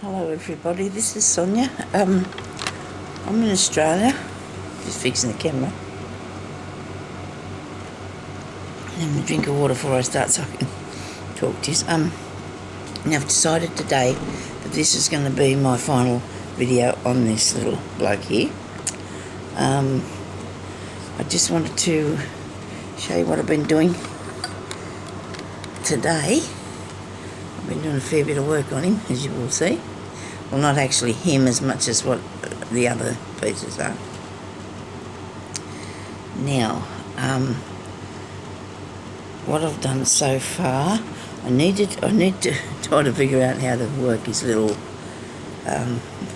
Hello everybody, this is Sonya. I'm in Australia, just fixing the camera. Having a drink of water before I start so I can talk to you. And I've decided today that this is going to be my final video on this little bloke here. I just wanted to show you what I've been doing today. I've been doing a fair bit of work on him, as you will see. Well, not actually him as much as what the other pieces are. Now, what I've done so far, I need to try to figure out how to work his little,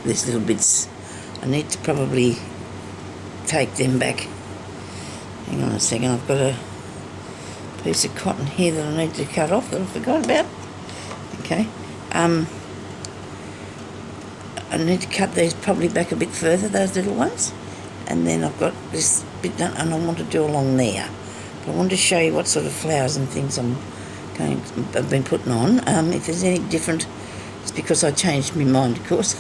these little bits. I need to probably take them back. Hang on a second, I've got a piece of cotton here that I need to cut off that I forgot about. Okay. I need to cut these probably back a bit further, those little ones. And then I've got this bit done, and I want to do along there. But I want to show you what sort of flowers and things I've been putting on. If there's any different, it's because I changed my mind, of course.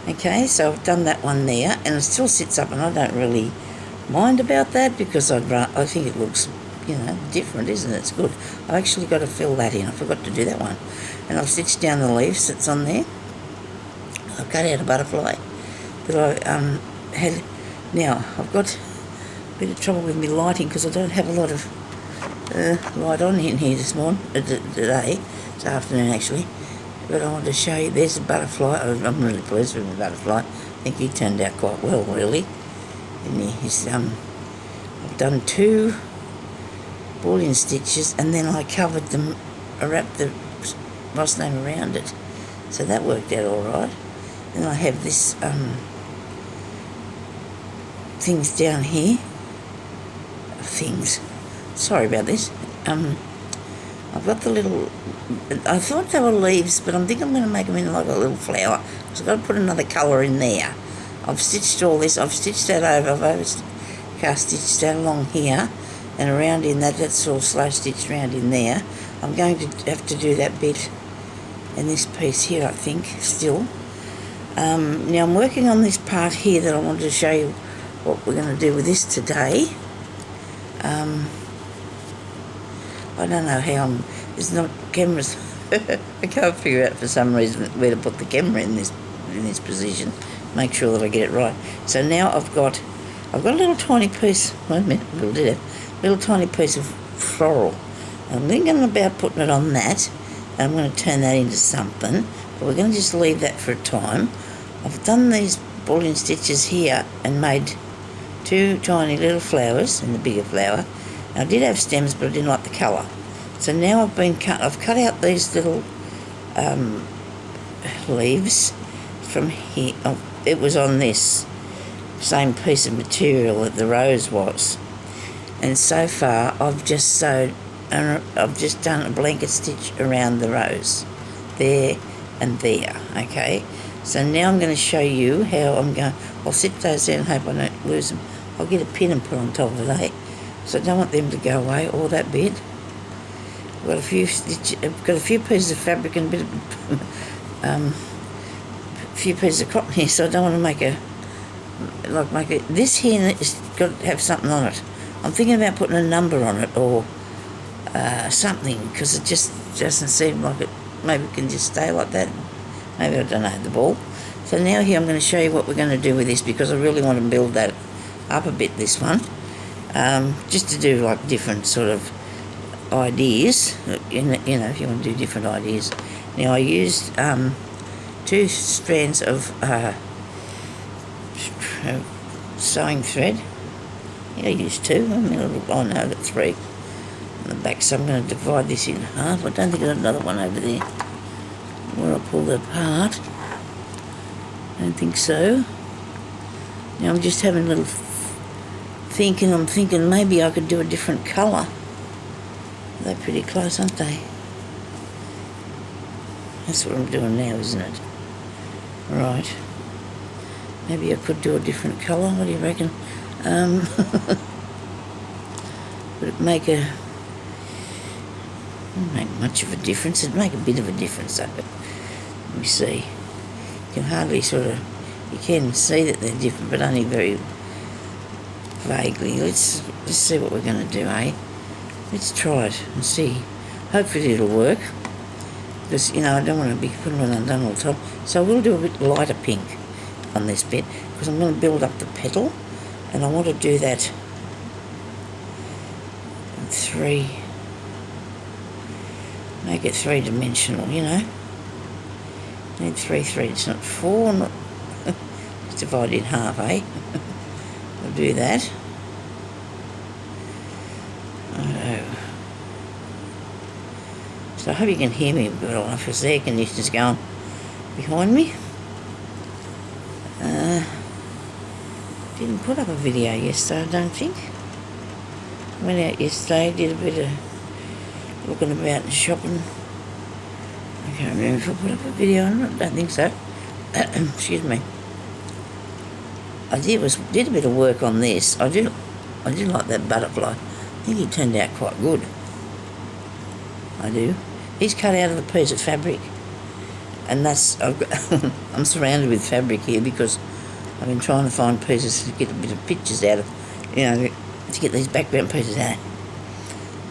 Okay, so I've done that one there, and it still sits up, and I don't really mind about that because I think it looks, different, isn't it? It's good. I've actually got to fill that in. I forgot to do that one. And I've stitched down the leaves that's on there. I've cut out a butterfly that I had. Now, I've got a bit of trouble with my lighting because I don't have a lot of light on in here today, this afternoon actually. But I want to show you, there's a butterfly. I'm really pleased with the butterfly. I think he turned out quite well, really. And I've done 2 bullion stitches, and then I covered them, I wrapped the moss name around it. So that worked out all right. And I have this things down here. Sorry about this. I've got the little, I thought they were leaves, but I think I'm going to make them in like a little flower. So I've got to put another colour in there. I've stitched all this, I've stitched that over, I've stitched that along here and around in that, that's all slow stitched around in there. I'm going to have to do that bit in this piece here, I think, still. Now I'm working on this part here that I wanted to show you what we're going to do with this today. I don't know how there's not cameras. I can't figure out for some reason where to put the camera in this position. Make sure that I get it right. So now I've got a little tiny piece. Wait a minute, little tiny piece of floral. I'm thinking about putting it on that, and I'm going to turn that into something. But we're going to just leave that for a time. I've done these bullion stitches here and made 2 tiny little flowers in the bigger flower. Now, I did have stems, but I didn't like the colour. So now I've cut out these little leaves from here. Oh, it was on this same piece of material that the rose was. And so far, I've just done a blanket stitch around the rose, there and there. Okay. So now I'm going to show you how I'll sit those down and hope I don't lose them. I'll get a pin and put on top of it, so I don't want them to go away, all that bit. I've got a few pieces of fabric and a bit of, few pieces of cotton here, so I don't want to make this here has got to have something on it. I'm thinking about putting a number on it or something, because it just doesn't seem like it. Maybe it can just stay like that. Maybe I don't know the ball. So now here I'm going to show you what we're going to do with this, because I really want to build that up a bit, this one. Just to do like different sort of ideas, if you want to do different ideas. Now I used 2 strands of sewing thread. Yeah, I used 2. Oh no, I've got 3 on the back, so I'm going to divide this in half. I don't think I've got another one over there where I pull it apart. I don't think so. Now I'm just having a little thinking. I'm thinking maybe I could do a different colour. They're pretty close, aren't they? That's what I'm doing now, isn't it? Right. Maybe I could do a different colour. What do you reckon? Would it make much of a difference? It'd make a bit of a difference, though. Let me see. can hardly sort of, you can see that they're different, but only very vaguely. Let's see what we're going to do, eh? Let's try it and see. Hopefully it'll work, because, you know, I don't want to be putting it undone all the time. So I will do a bit lighter pink on this bit, because I'm going to build up the petal, and I want to do that in 3, make it 3-dimensional, you know. Need 3 threads, not 4, not it's divided in half, eh? I'll do that. So I hope you can hear me good enough, because the air conditioner's going behind me. Didn't put up a video yesterday, I don't think. Went out yesterday, did a bit of looking about and shopping. I can't remember if I put up a video or not, I don't think so. Excuse me. I did a bit of work on this. I did like that butterfly. I think he turned out quite good. I do. He's cut out of a piece of fabric, and that's I'm surrounded with fabric here because I've been trying to find pieces to get a bit of pictures out of, you know, to get these background pieces out.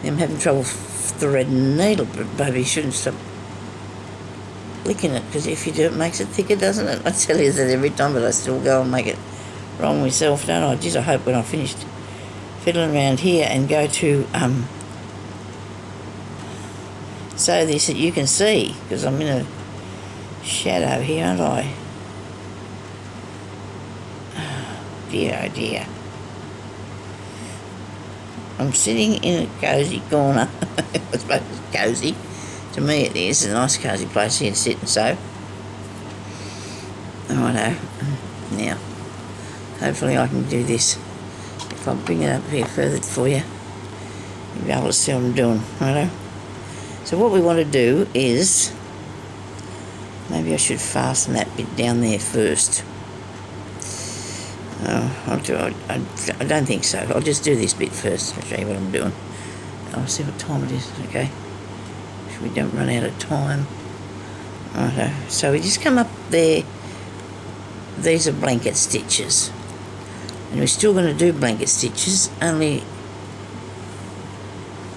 I'm having trouble threading the needle, but baby, you shouldn't stop licking it, because if you do, it makes it thicker, doesn't it? I tell you that every time, but I still go and make it wrong myself, don't I? Geez, I hope when I finished fiddling around here and go to sew this that you can see, because I'm in a shadow here, aren't I? Oh dear. I'm sitting in a cosy corner. I suppose it's cosy. To me it is. It's a nice cosy place here to sit and sew. Righto. Now, hopefully I can do this. If I bring it up here further for you, you'll be able to see what I'm doing. Righto. So what we want to do is, maybe I should fasten that bit down there first. I don't think so. I'll just do this bit first. I'll show you what I'm doing. I'll see what time it is, okay? So we don't run out of time. Righto. So we just come up there. These are blanket stitches. And we're still going to do blanket stitches, only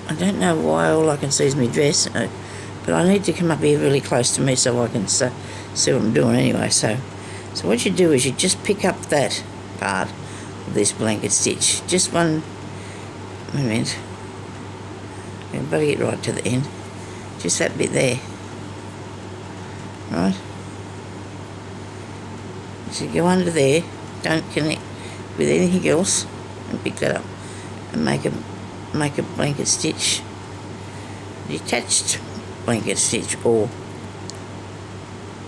I don't know why all I can see is my dress, but I need to come up here really close to me so I can see what I'm doing anyway. So what you do is you just pick up that part of this blanket stitch, just one, wait a minute, I better get right to the end, just that bit there, right? So you go under there, don't connect with anything else, and pick that up and make a blanket stitch, detached blanket stitch, or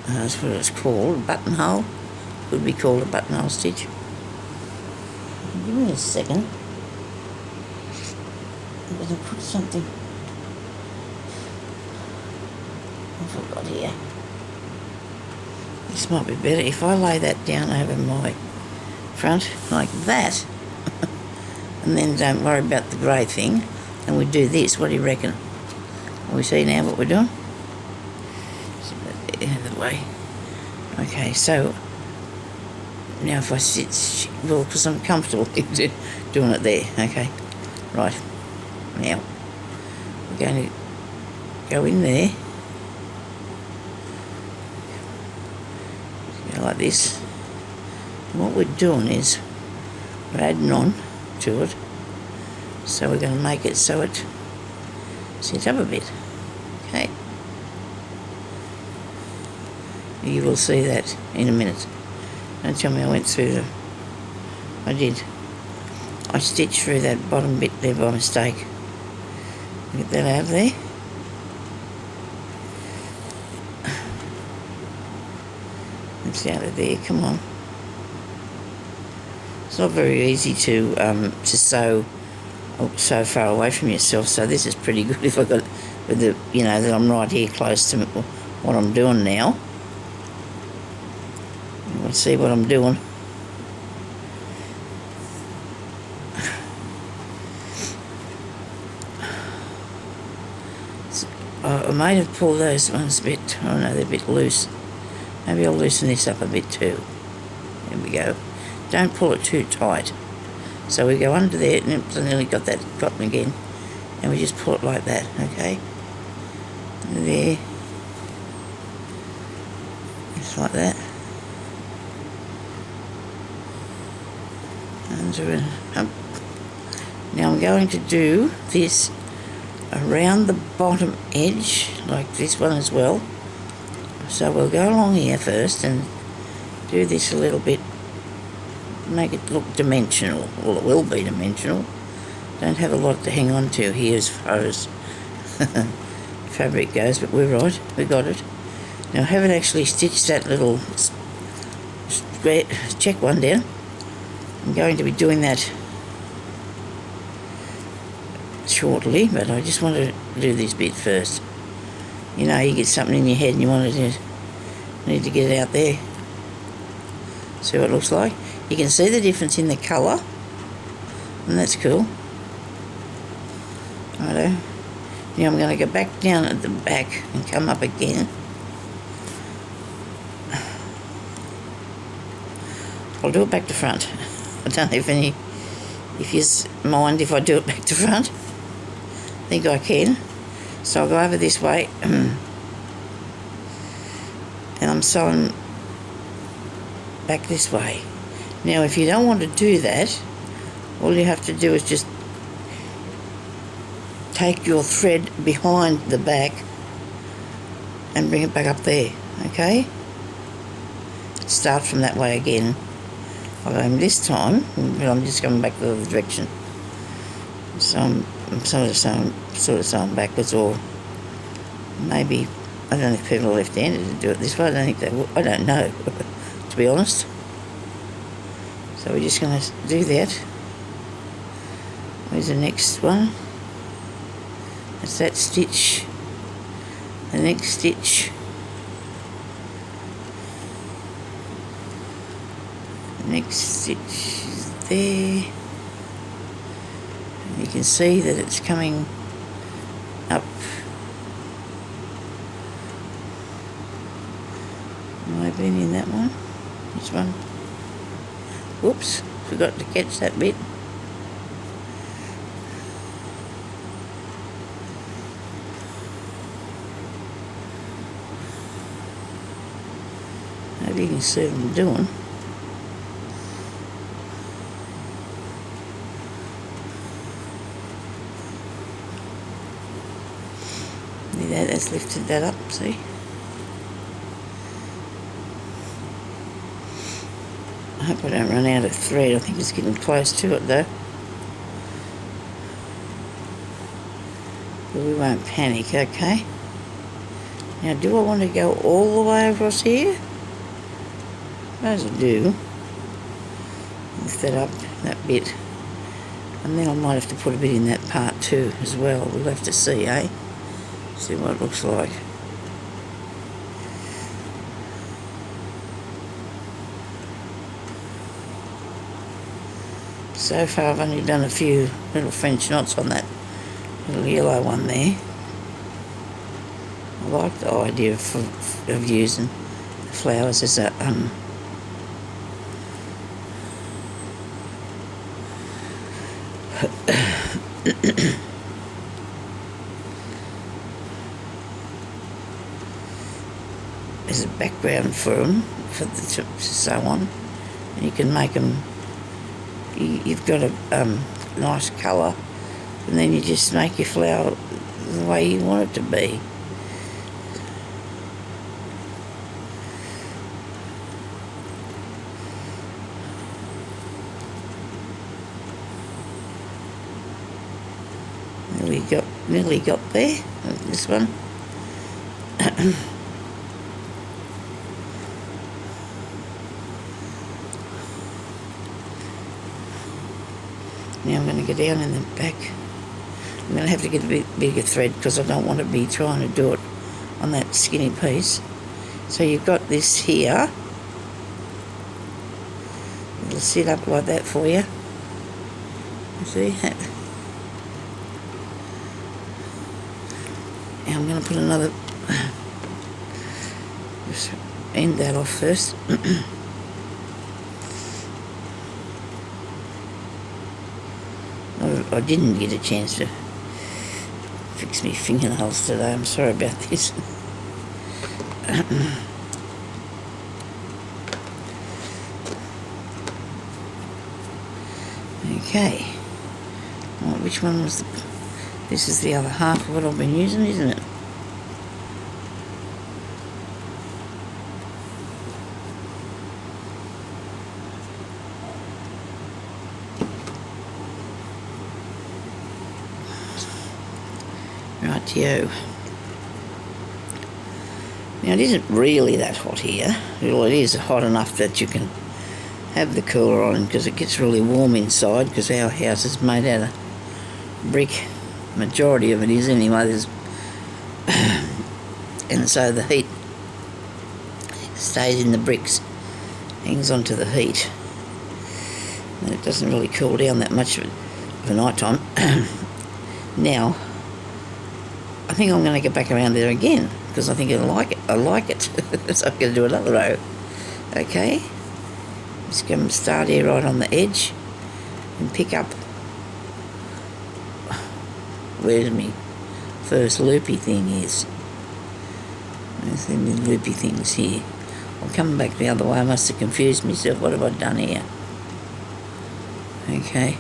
that's what it's called, buttonhole. Could be called a buttonhole stitch. Give me a second. I'm going to put something I forgot here. This might be better if I lay that down over my front like that. And then don't worry about the grey thing, and we do this. What do you reckon? We see now what we're doing? Out of the way. Okay, so now if I sit, well, because I'm comfortable doing it there, okay? Right, now we're going to go in there, go like this. And what we're doing is we're adding on to it, so we're going to make it so it sits up a bit, okay? You will see that in a minute. Don't tell me I went through the, I did. I stitched through that bottom bit there by mistake. Get that out of there. It's out of there, come on. It's not very easy to sew so far away from yourself, so this is pretty good if I got with the, you know, that I'm right here close to what I'm doing now. We'll see what I'm doing. I might have pulled those ones a bit, oh no, they're a bit loose. Maybe I'll loosen this up a bit too. There we go. Don't pull it too tight. So we go under there, and I nearly got that cotton again, and we just pull it like that, okay? There. Just like that. Under and up. Now I'm going to do this around the bottom edge, like this one as well. So we'll go along here first and do this a little bit, make it look dimensional. Well, it will be dimensional. Don't have a lot to hang on to here as far as fabric goes, but we're right, we got it. Now I haven't actually stitched that little square check one down. I'm going to be doing that shortly, but I just want to do this bit first. You know, you get something in your head and you need to get it out there. See what it looks like? You can see the difference in the colour, and that's cool. Righto. Now I'm going to go back down at the back and come up again. I'll do it back to front. I don't know if you mind if I do it back to front. I think I can. So I'll go over this way and I'm sewing back this way. Now if you don't want to do that, all you have to do is just take your thread behind the back and bring it back up there, okay? Start from that way again. I'll go this time, but I'm just going back the other direction. So I'm sort of sewing backwards, or maybe, I don't know if people are left-handed to do it this way. I don't think they will. I don't know, to be honest. So we're just going to do that. Where's the next one? That's that stitch. The next stitch. The next stitch is there. You can see that it's coming up. Am I been in that one? Which one? Whoops, forgot to catch that bit. Maybe you can see what I'm doing. That's lifted that up, see? I hope I don't run out of thread. I think it's getting close to it though. But we won't panic, okay? Now, do I want to go all the way across here? I suppose I do. Lift that up, that bit. And then I might have to put a bit in that part too as well. We'll have to see, eh? See what it looks like. So far I've only done a few little French knots on that little yellow one there. I like the idea of using the flowers as a as a background for them, for the to sew on. And you can make them, you've got a nice colour, and then you just make your flower the way you want it to be. Nearly got there, this one. Now I'm going to go down in the back. I'm going to have to get a bit bigger thread because I don't want to be trying to do it on that skinny piece. So you've got this here. It'll sit up like that for you. You see? Now I'm going to put another, just end that off first. I didn't get a chance to fix my fingernails today. I'm sorry about this. Okay. Right, which one was the... This is the other half of what I've been using, isn't it? Rightio. Now it isn't really that hot here. Well, it is hot enough that you can have the cooler on because it gets really warm inside because our house is made out of brick. Majority of it is anyway. There's and so the heat stays in the bricks, hangs onto the heat, and it doesn't really cool down that much for night time. Now I think I'm going to get back around there again because I think I like it. I like it. So I'm going to do another row. Okay. Just going to start here right on the edge and pick up. Where's me first loopy thing is? There's the loopy things here. I'm coming back the other way. I must have confused myself. What have I done here? Okay.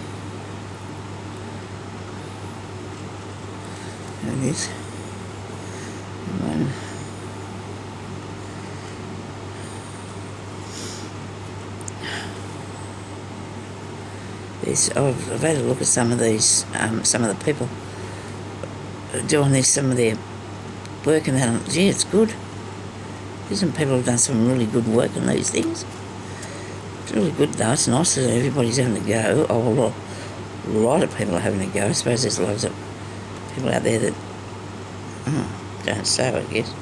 There it is. One. I've had a look at some of these, some of the people doing this, some of their work, and that. Gee, it's good. Some people have done some really good work on these things. It's really good though. It's nice that everybody's having a go. Oh, a lot of people are having a go. I suppose there's loads of people out there that don't sew, I guess.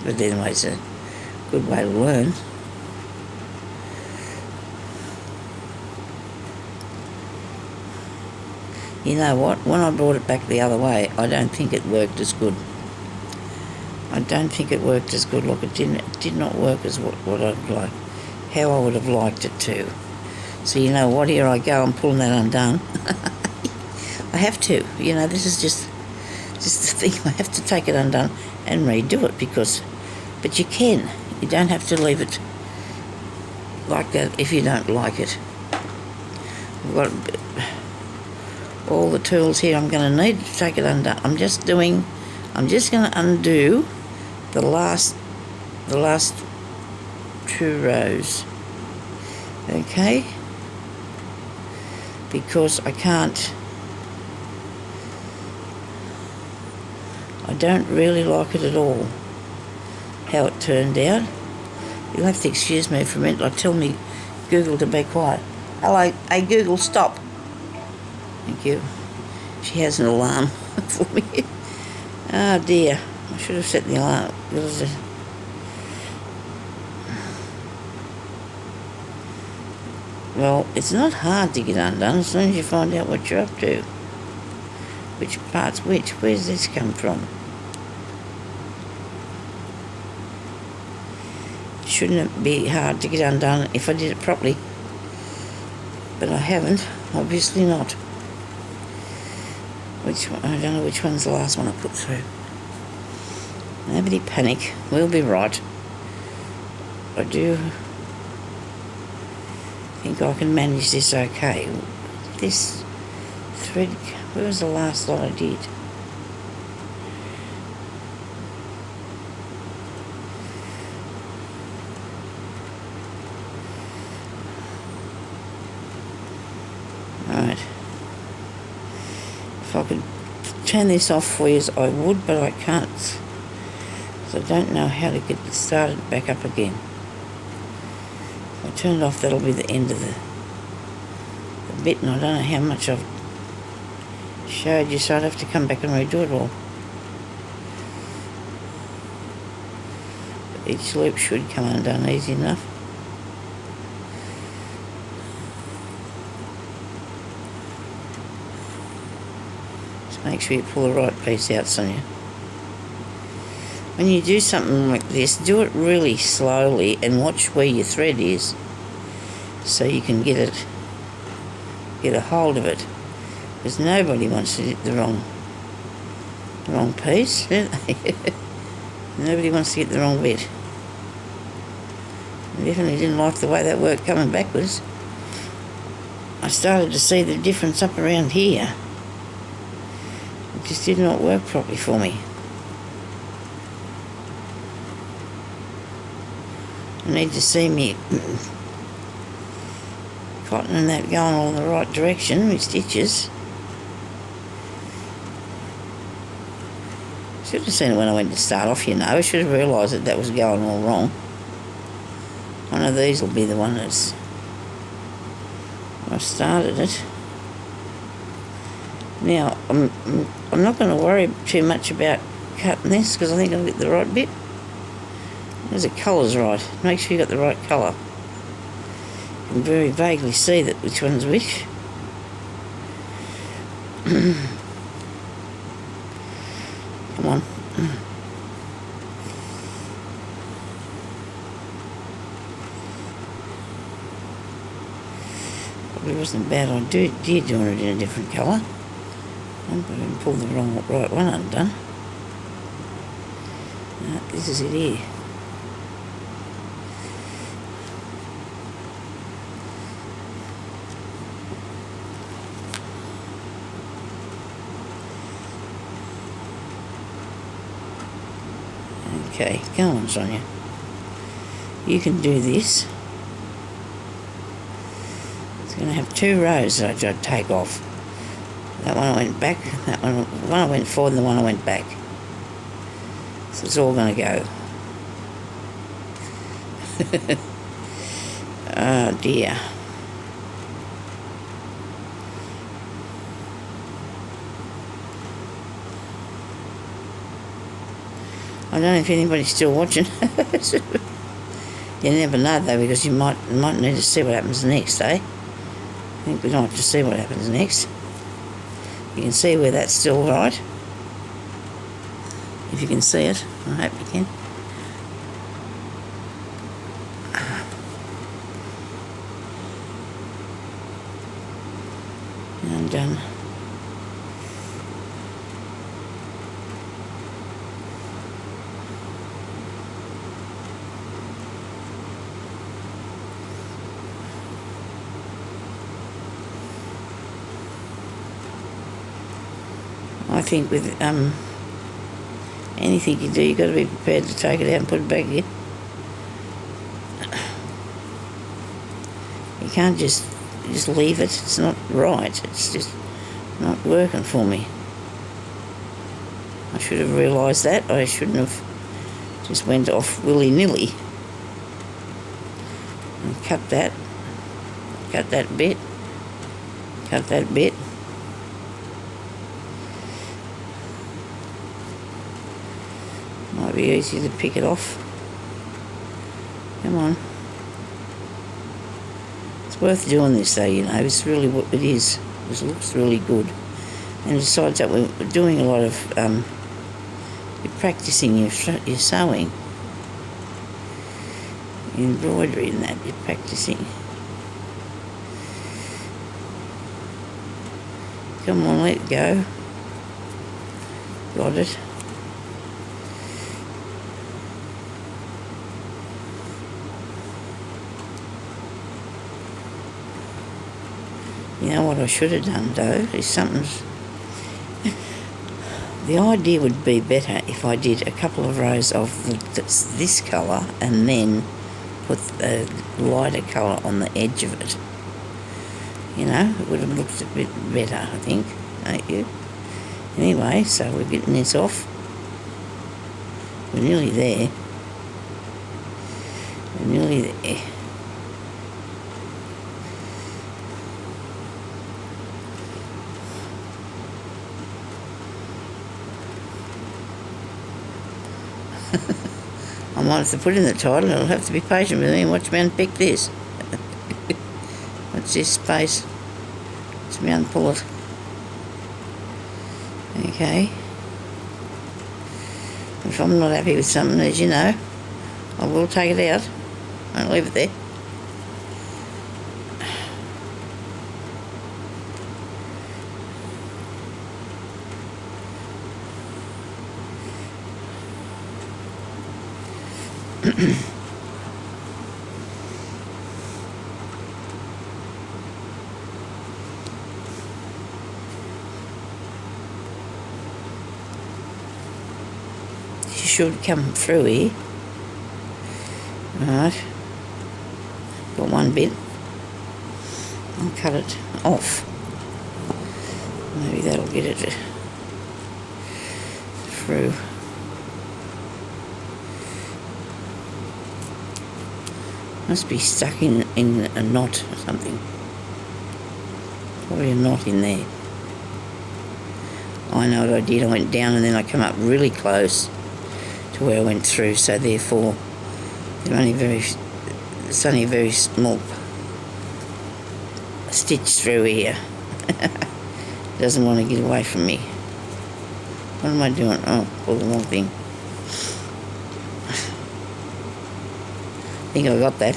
But anyway, it's a good way to learn. You know what? When I brought it back the other way, I don't think it worked as good. I don't think it worked as good. Look, it did not work as what I'd like, how I would have liked it to. So you know what? Here I go. I'm pulling that undone. I have to. You know, this is just the thing. I have to take it undone and redo it because. But you can. You don't have to leave it like that if you don't like it. I've got all the tools here I'm going to need to take it undone. I'm just going to undo the last 2 rows. Okay? Because I don't really like it at all, how it turned out. You'll have to excuse me for a minute. I tell me Google to be quiet. Hello, hey Google, stop. Thank you. She has an alarm for me. Oh dear, I should have set the alarm. Well, it's not hard to get undone as soon as you find out what you're up to. Which part's which? Where's this come from? Shouldn't it be hard to get undone if I did it properly? But I haven't, obviously not. Which one? I don't know which one's the last one I put through. Nobody panic, we'll be right. I do think I can manage this okay. This thread, where was the last lot I did? Right. If I could turn this off for you, I would, but I can't. So I don't know how to get it started back up again. If I turn it off, that'll be the end of the bit, and I don't know how much I've showed you, so I'd have to come back and redo it all. But each loop should come undone easy enough. Make sure you pull the right piece out, Sonya. when you do something like this, do it really slowly and watch where your thread is so you can get a hold of it, because nobody wants to get the wrong piece, do they? Nobody wants to get the wrong bit. I definitely didn't like the way that worked coming backwards. I started to see the difference up around here. It just did not work properly for me. I need to see me cotton and that going all in the right direction with stitches. Should have seen it when I went to start off, you know. I should have realised that was going all wrong. One of these will be the one that's... I started it. Now, I'm not going to worry too much about cutting this because I think I'll get the right bit. As the colour's right. Make sure you got the right colour. You can very vaguely see that which one's which. Come on. Probably wasn't a bad idea doing it in a different colour. I didn't pull the right one undone. No, this is it here. Okay, go on, Sonya. You can do this. It's going to have 2 rows that I got to take off. That one I went back, that one I went forward, and the one I went back. So it's all going to go. Oh dear. I don't know if anybody's still watching. You never know though, because you might need to see what happens next, eh? I think we'd like to see what happens next. You can see where that's still right. If you can see it, I hope you can. And I'm done. I think with anything you do, you've got to be prepared to take it out and put it back in. You can't just leave it. It's not right. It's just not working for me. I should have realised that. I shouldn't have just went off willy-nilly. And cut that bit, cut that bit. Might be easier to pick it off. Come on. It's worth doing this though, you know. It's really what it is. It looks really good. And besides that, we're doing a lot of you're practising your sewing, your embroidery and that. You're practising. Come on, let go. Got it. You know what I should have done though is something's... The idea would be better if I did a couple of rows of this colour and then put the lighter colour on the edge of it. You know, it would have looked a bit better, I think, don't you? Anyway, so we're getting this off. We're nearly there. We're nearly there. I might have to put in the title. I'll have to be patient with me and watch me unpick this. What's this space? Watch me unpull it. Okay. If I'm not happy with something, as you know, I will take it out. I won't leave it there. You should come through here. Right. Got one bit. I'll cut it off. Maybe that'll get it through. Must be stuck in a knot or something. Probably a knot in there. I know what I did. I went down and then I come up really close to where I went through, so therefore it's only a very small stitch through here. Doesn't want to get away from me. What am I doing? Oh, pulled the wrong thing. I think I got that.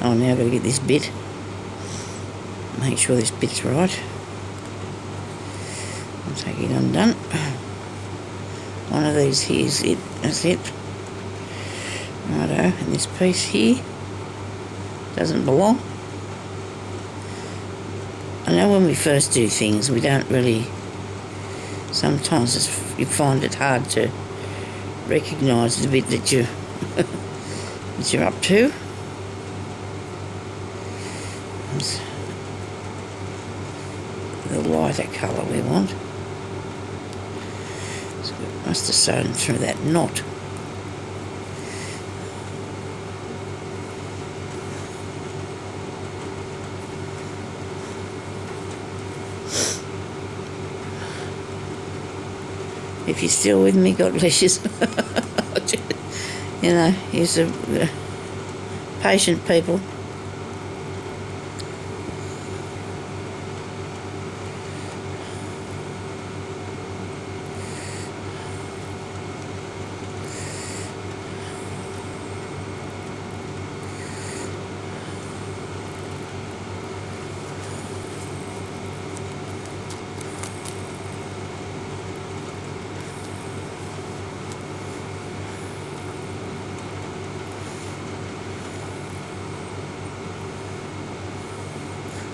Oh, now I've got to get this bit. Make sure this bit's right. I'll take it undone. One of these here is it. That's it. Righto, and this piece here doesn't belong. I know when we first do things, we don't really... Sometimes you find it hard to recognise the bit that you... that you're up to. It's the lighter colour we want. So we must have sewn through that knot. If you're still with me, God bless you. You know, you're patient people.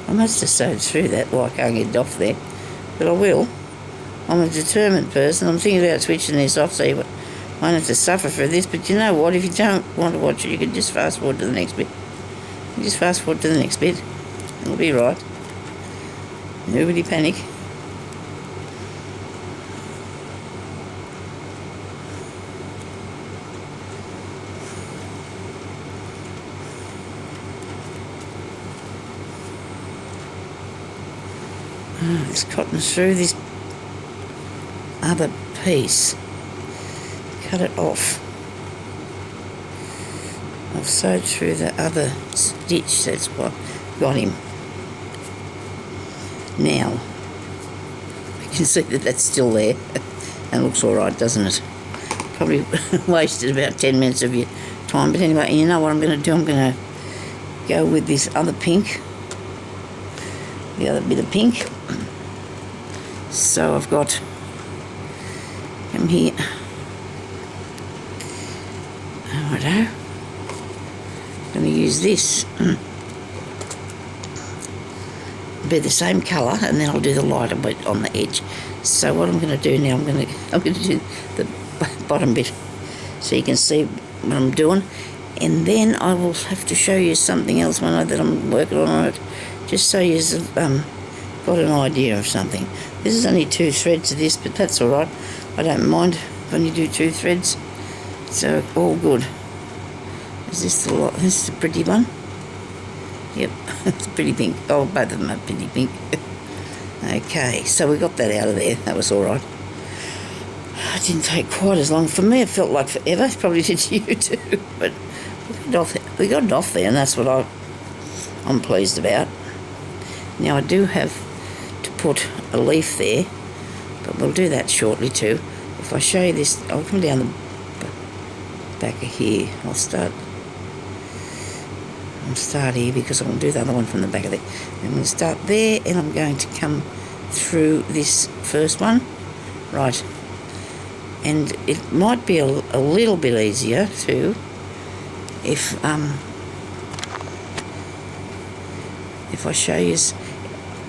I must have sewed through that, well, I can't get it off there, but I will. I'm a determined person. I'm thinking about switching this off so you won't have to suffer for this, but you know what, if you don't want to watch it, you can just fast forward to the next bit. You just fast forward to the next bit. It'll be right. Nobody panic. This cotton's through this other piece. Cut it off. I've sewed through the other stitch, that's what got him. Now, you can see that that's still there and looks alright, doesn't it? Probably wasted about 10 minutes of your time, but anyway, you know what I'm going to do? I'm going to go with this other pink, the other bit of pink. So I've got, come here, righto, I'm going to use this, be the same colour, and then I'll do the lighter bit on the edge. So what I'm going to do now, I'm going to do the bottom bit so you can see what I'm doing, and then I will have to show you something else when that I'm working on it, just so you've got an idea of something. This is only 2 threads of this, but that's all right. I don't mind if I only do 2 threads, so all good. Is this the lot? This is a pretty one. Yep, it's pretty pink. Oh, both of them are pretty pink. Okay, so we got that out of there. That was all right. It didn't take quite as long for me. It felt like forever. It probably did to you too. But we got it off there, and that's what I'm pleased about. Now I do have to put a leaf there, but we'll do that shortly too. if I show you this, I'll come down the back of here. I'll start here because I'm going to do the other one from the back of there. I'm going to start there, and I'm going to come through this first one. Right. And it might be a little bit easier too if I show you.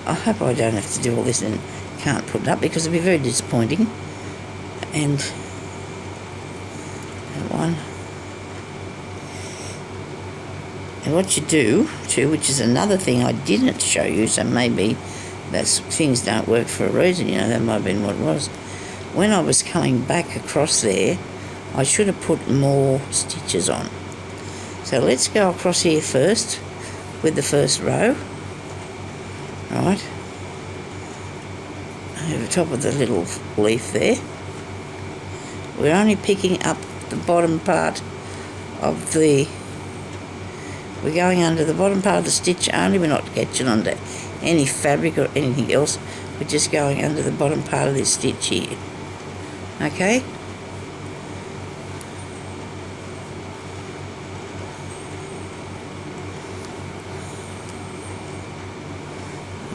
I hope I don't have to do all this and can't put it up, because it'd be very disappointing. And that one. And what you do too, which is another thing I didn't show you, so maybe things don't work for a reason, you know, that might have been what it was. When I was coming back across there, I should have put more stitches on. So let's go across here first with the first row. Right. Over the top of the little leaf there. We're only picking up the bottom part of the... We're going under the bottom part of the stitch only. We're not catching onto any fabric or anything else. We're just going under the bottom part of this stitch here. Okay?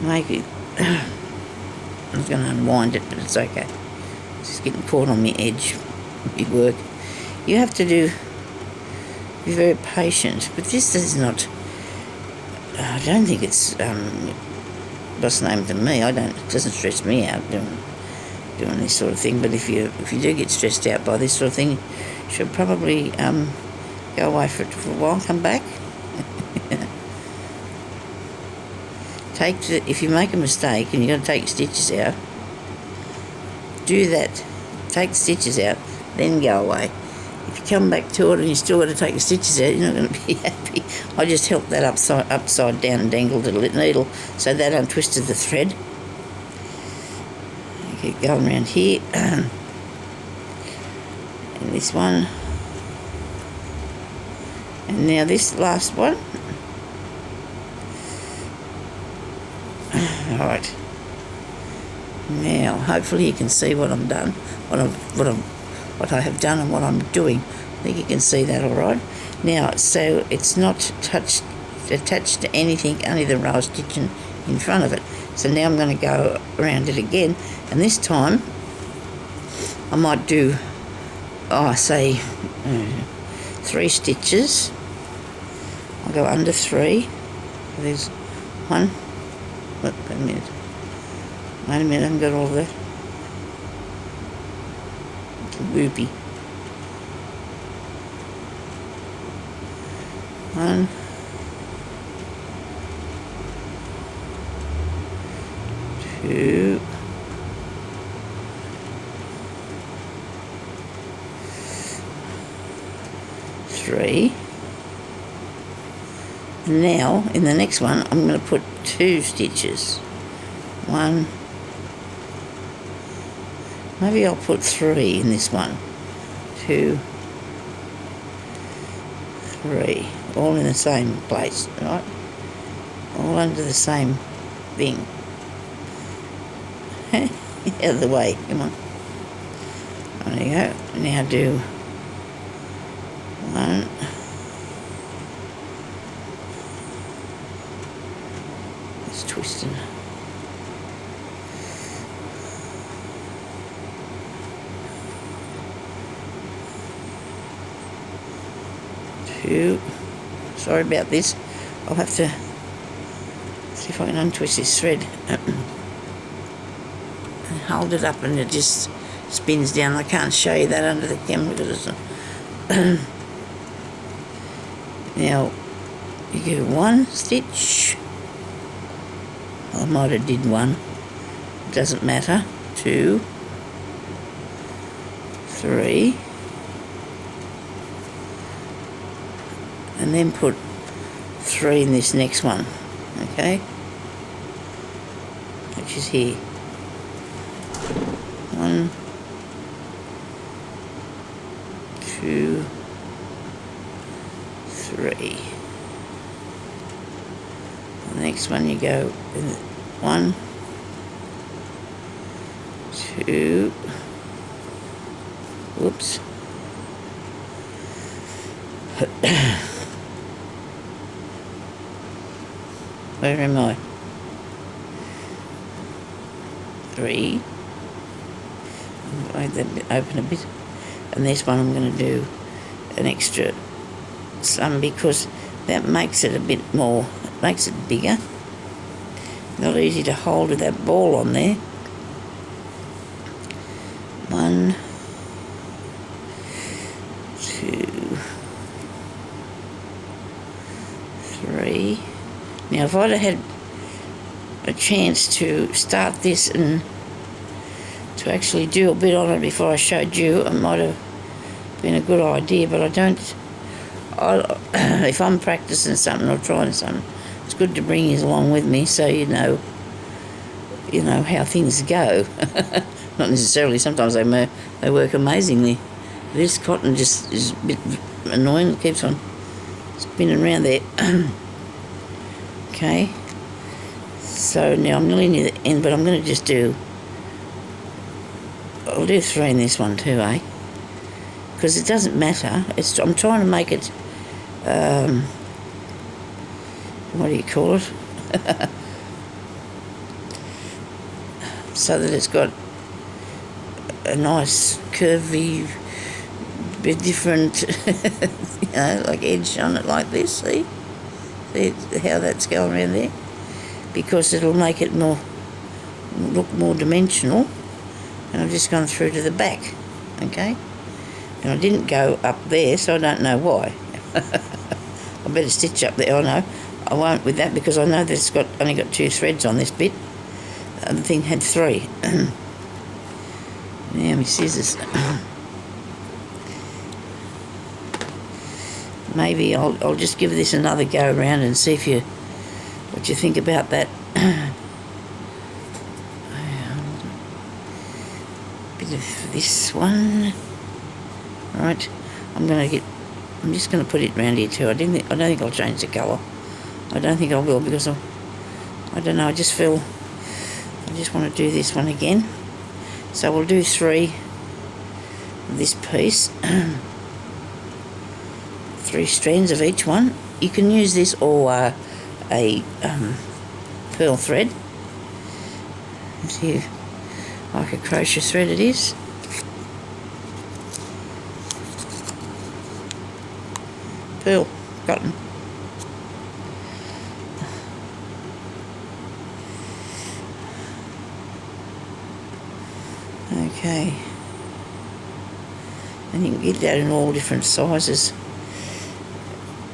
Make it... I was going to unwind it, but it's okay. It's just getting caught on my edge. It work. You have to be very patient, but this is not... I don't think it's what's the name to me. It doesn't stress me out doing this sort of thing. But if you do get stressed out by this sort of thing, you should probably go away for a while, come back. If you make a mistake and you've got to take stitches out, do that. Take the stitches out, then go away. If you come back to it and you still got to take the stitches out, you're not going to be happy. I just helped that upside down and dangled a little needle so that untwisted the thread. Keep going around here. And this one. And now this last one. Alright. Now, hopefully you can see what I've done, what I have done and what I'm doing. I think you can see that all right. Now, so it's not attached to anything, only the row of stitching in front of it. So now I'm going to go around it again, and this time I might do, say 3 stitches. I'll go under 3. There's 1. Wait a minute. Wait a minute, I haven't got all of that. It's a whoopie. 1. 2. 3. Now, in the next one, I'm going to put 2 stitches. 1. Maybe I'll put 3 in this one. 2, 3. All in the same place, right? All under the same thing. Out of the way, come on. There you go. Now do 1. It's twisting. 2. Sorry about this. I'll have to see if I can untwist this thread and hold it up, and it just spins down. I can't show you that under the camera because it's now you do 1 stitch. I might have did 1. It doesn't matter. 2, 3. And then put 3 in this next one, okay? Which is here. 1, 2, 3. The next one you go in 1, 2, Whoops. Where am I? 3. Make that open a bit. And this one I'm going to do an extra some because that makes it a bit more, makes it bigger. Not easy to hold with that ball on there. 1, 2, 3. Now if I'd have had a chance to start this and to actually do a bit on it before I showed you, it might have been a good idea, but I don't. If I'm practicing something or trying something, it's good to bring you along with me so you know how things go. Not necessarily, sometimes they work amazingly. This cotton just is a bit annoying, it keeps on spinning around there. Okay, so now I'm nearly near the end, but I'm going to just do, I'll do 3 in this one too, eh? Because it doesn't matter. I'm trying to make it, what do you call it? So that it's got a nice curvy, bit different, like edge on it like this, see? See how that's going around there? Because it'll make it look more dimensional. And I've just gone through to the back, okay? And I didn't go up there, so I don't know why. I better stitch up there. Oh no, I won't with that because I know that it's only got 2 threads on this bit. The other thing had 3. Now my scissors. Maybe I'll just give this another go around and see what you think about that. Bit of this one. Right, I'm just going to put it round here too. I don't think I'll change the colour. I don't think I will because I don't know. I just feel I just want to do this one again. So we'll do 3 of this piece. 3 strands of each one. You can use this or a pearl thread. See, like a crochet thread it is. Pearl cotton. Okay. And you can get that in all different sizes.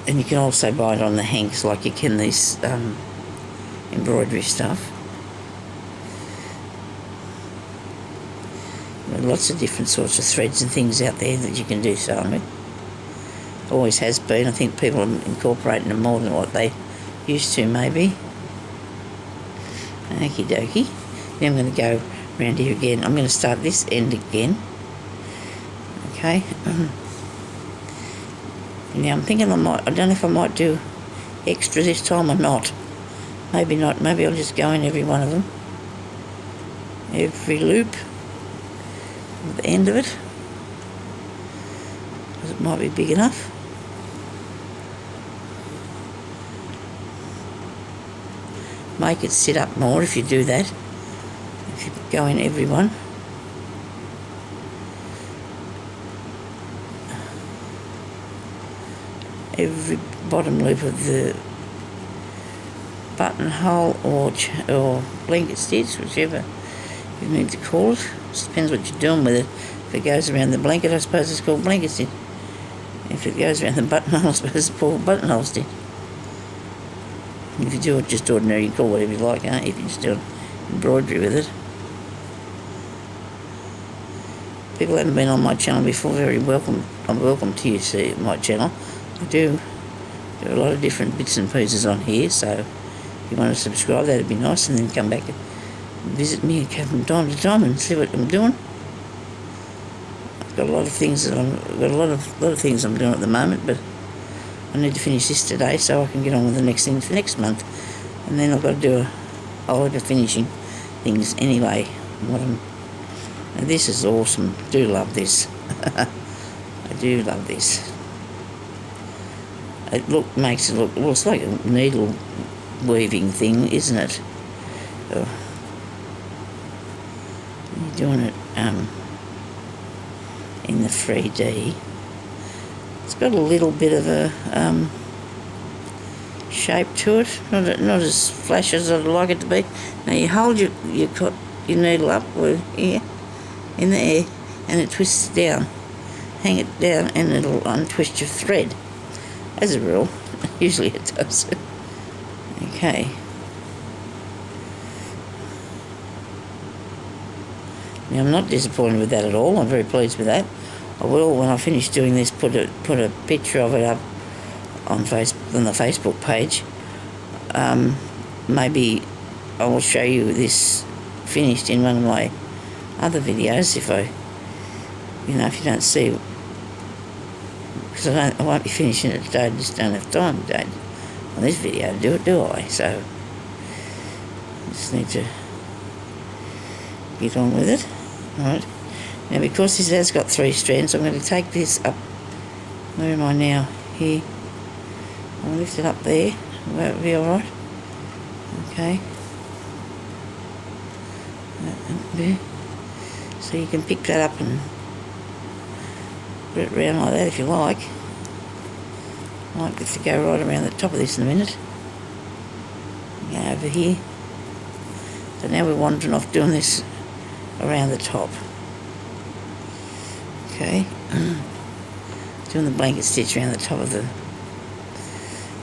And you can also buy it on the hanks like you can these embroidery stuff. There are lots of different sorts of threads and things out there that you can do sewing with. Always has been. I think people are incorporating them more than what they used to maybe. Okie dokie. Then I'm going to go around here again. I'm going to start this end again. Okay. Now I'm thinking I don't know if I might do extra this time or not. Maybe not. Maybe I'll just go in every one of them. Every loop. At the end of it. Because it might be big enough. Make it sit up more if you do that. If you go in every one. Every bottom loop of the buttonhole or blanket stitch, whichever you need to call it. Just depends what you're doing with it. If it goes around the blanket, I suppose it's called blanket stitch. If it goes around the buttonhole, I suppose it's called buttonhole stitch. If you do it just ordinary, you call whatever you like, if you just do embroidery with it. People haven't been on my channel before, very welcome. I'm welcome to you see my channel. I do a lot of different bits and pieces on here, so if you want to subscribe, that'd be nice, and then come back and visit me from time to time and see what I'm doing. I've got a lot of things things I'm doing at the moment, but I need to finish this today so I can get on with the next thing for next month, and then I've got to do a whole heap of finishing things anyway. Now this is awesome. Do love this. I do love this. It makes it look, well, it's like a needle weaving thing, isn't it? Oh. You're doing it in the 3D. It's got a little bit of a shape to it, not as flash as I'd like it to be. Now you hold your needle up here in the air and it twists down. Hang it down and it'll untwist your thread. As a rule, usually it does. Okay. Now I'm not disappointed with that at all. I'm very pleased with that. I will, when I finish doing this, put a picture of it up on the Facebook page. Maybe I will show you this finished in one of my other videos if if you don't see, because I won't be finishing it today. I just don't have time today on this video to do it, do I? So I just need to get on with it. Right. Now because this has got 3 strands, I'm going to take this up. Where am I now? Here. I'll lift it up there. Will that be alright? Okay. There. So you can pick that up and put it around like that if you like. I like it to go right around the top of this in a minute. Go over here. So now we're wandering off doing this around the top. Okay. Doing the blanket stitch around the top of the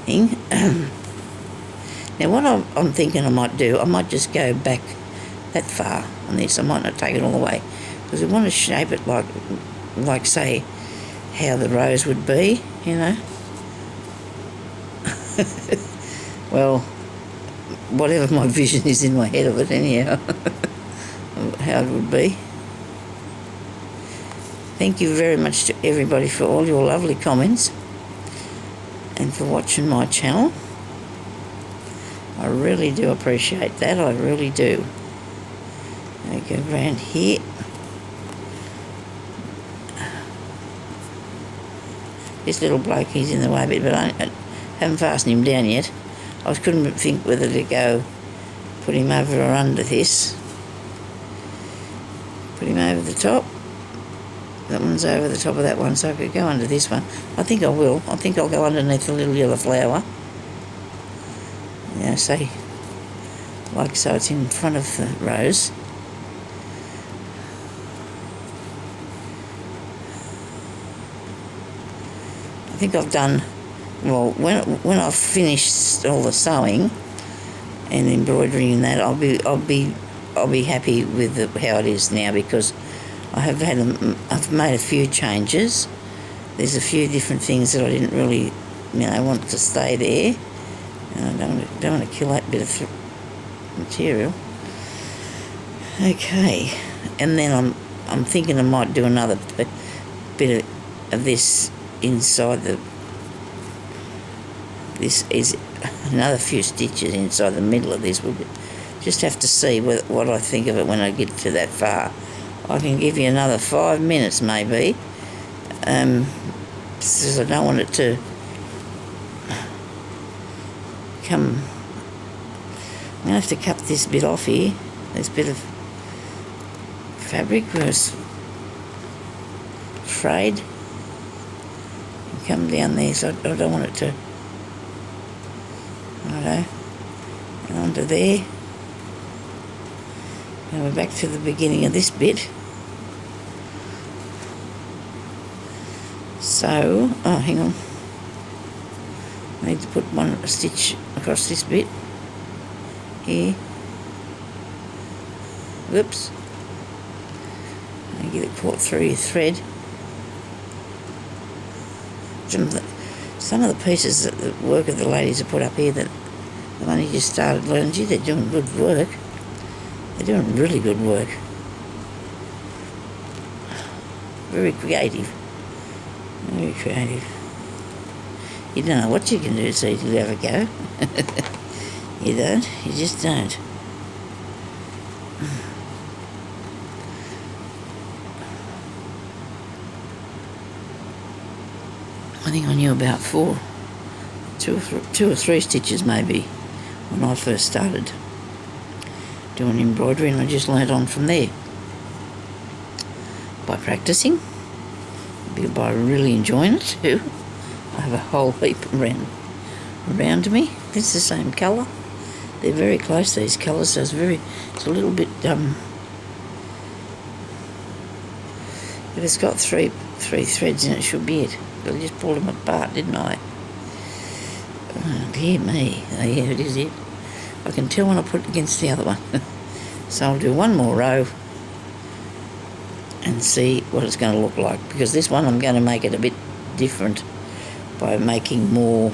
thing. Now what I'm thinking I might do, I might just go back that far on this. I might not take it all the way, because we want to shape it like say how the rose would be, you know. Well, whatever my vision is in my head of it anyhow. How it would be. Thank you very much to everybody for all your lovely comments and for watching my channel. I really do appreciate that, I really do. I go around here. This little bloke, he's in the way a bit, but I haven't fastened him down yet. I couldn't think whether to go put him over or under this. Put him over the top. That one's over the top of that one, so I could go under this one. I think I will. I think I'll go underneath the little yellow flower. Yeah, say, like so it's in front of the rose. I think I've done, well, when I've finished all the sewing and embroidering and that, I'll be happy with how it is now, because I've made a few changes. There's a few different things that I didn't really, want to stay there, and I don't want to kill that bit of material. Okay, and then I'm thinking I might do another bit of this inside the. This is another few stitches inside the middle of this. We'll just have to see what I think of it when I get to that far. I can give you another 5 minutes maybe, because I don't want it to come. I'm going to have to cut this bit off here, this bit of fabric where it's frayed. Come down there, so I don't want it to, righto, and onto there. Now we're back to the beginning of this bit. So, oh, hang on. I need to put a stitch across this bit here. Whoops. And get it caught through your thread. Some of the pieces that the work of the ladies have put up here that I've only just started learning, gee, they're doing good work. They're doing really good work. Very creative. Very creative. You don't know what you can do so you can have a go. You don't. You just don't. I think I knew about two or three stitches maybe when I first started doing embroidery, and I just learnt on from there by practicing, by really enjoying it too. I have a whole heap around me. It's the same colour. They're very close, these colours, so it's a little bit if it's got three threads in it, should be it. But I just pulled them apart, didn't I? Oh, dear me. Oh, yeah, it is it. I can tell when I put it against the other one. So I'll do one more row and see what it's going to look like, because this one I'm going to make it a bit different by putting more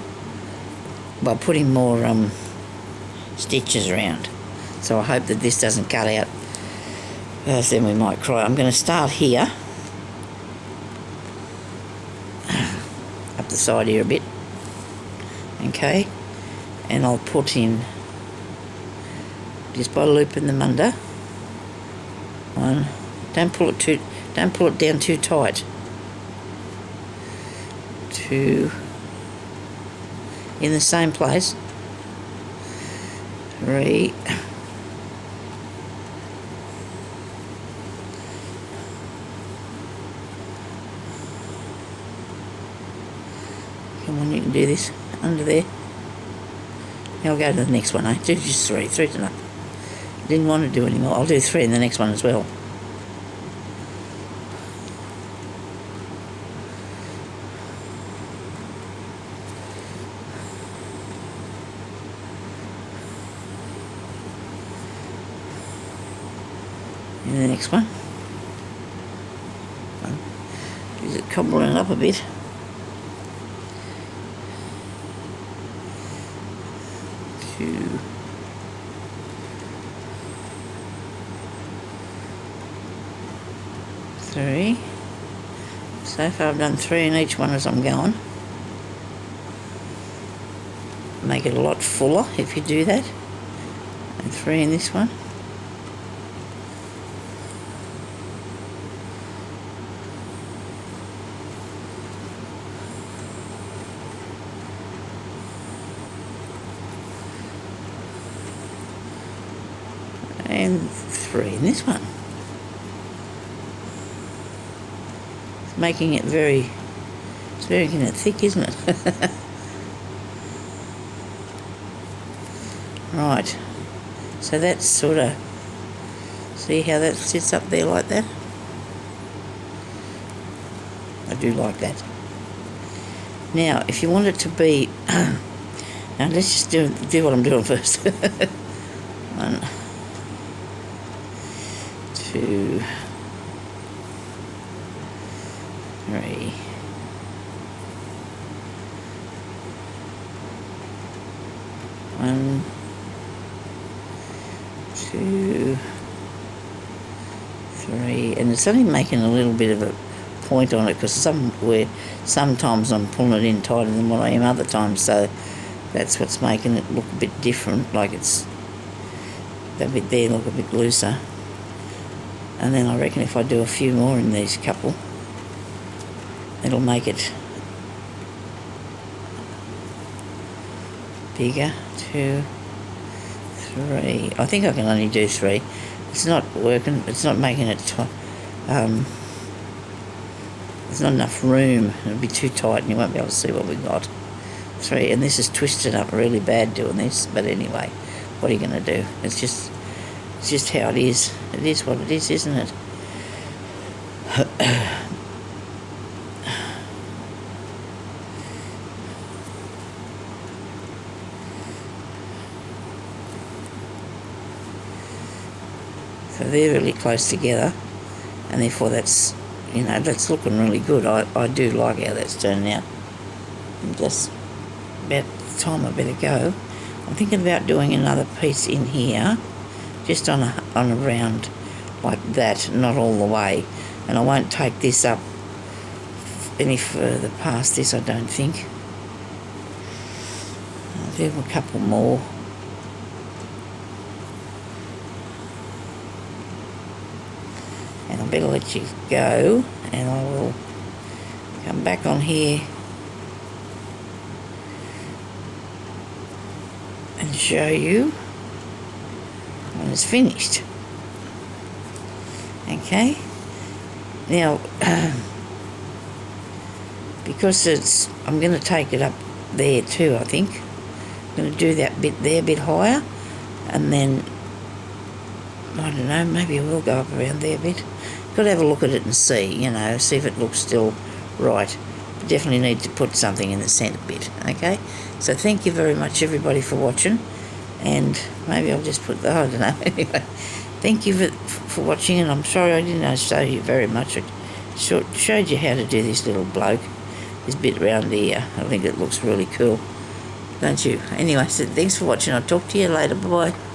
stitches around. So I hope that this doesn't cut out, then we might cry. I'm going to start here, up the side here a bit, okay, and I'll put in, just by looping them under, one, don't pull it down too tight, two, in the same place, three, come on, you can do this, under there. Now I'll go to the next one, do just three's enough. Didn't want to do any more, I'll do three in the next one as well. In the next one. Is it cobbling it up a bit? Two. Three. So far I've done three in each one as I'm going. Make it a lot fuller if you do that. And three in this one. And three in this one. It's making it it's very thick, isn't it? Right, so that's sort of, see how that sits up there like that? I do like that. Now, if you want it to be, now let's just do what I'm doing first. One, two, three, one, two, three, and it's only making a little bit of a point on it because sometimes I'm pulling it in tighter than what I am other times, so that's what's making it look a bit different, like it's that bit there look a bit looser. And then I reckon if I do a few more in these couple, it'll make it bigger. Two, three. I think I can only do three. It's not working. It's not making it. There's not enough room. It'll be too tight, and you won't be able to see what we got. Three, and this is twisted up really bad doing this. But anyway, what are you going to do? It's just how it is. It is what it is, isn't it? So they're really close together, and therefore that's looking really good. I do like how that's turning out. And just about the time I better go. I'm thinking about doing another piece in here, just on a round like that, not all the way. And I won't take this up any further past this, I don't think. I'll do a couple more. And I better let you go, and I will come back on here show you when it's finished. Okay, now because I'm going to take it up there too, I think. I'm going to do that bit there a bit higher, and then I don't know, maybe I will go up around there a bit. Got to have a look at it and see, you know, see if it looks still right. But definitely need to put something in the centre bit, okay? So thank you very much, everybody, for watching. And maybe I'll just put that, I don't know. Anyway, thank you for watching, and I'm sorry I didn't show you very much. I showed you how to do this little bloke, this bit round here. I think it looks really cool, don't you? Anyway, so thanks for watching. I'll talk to you later. Bye-bye.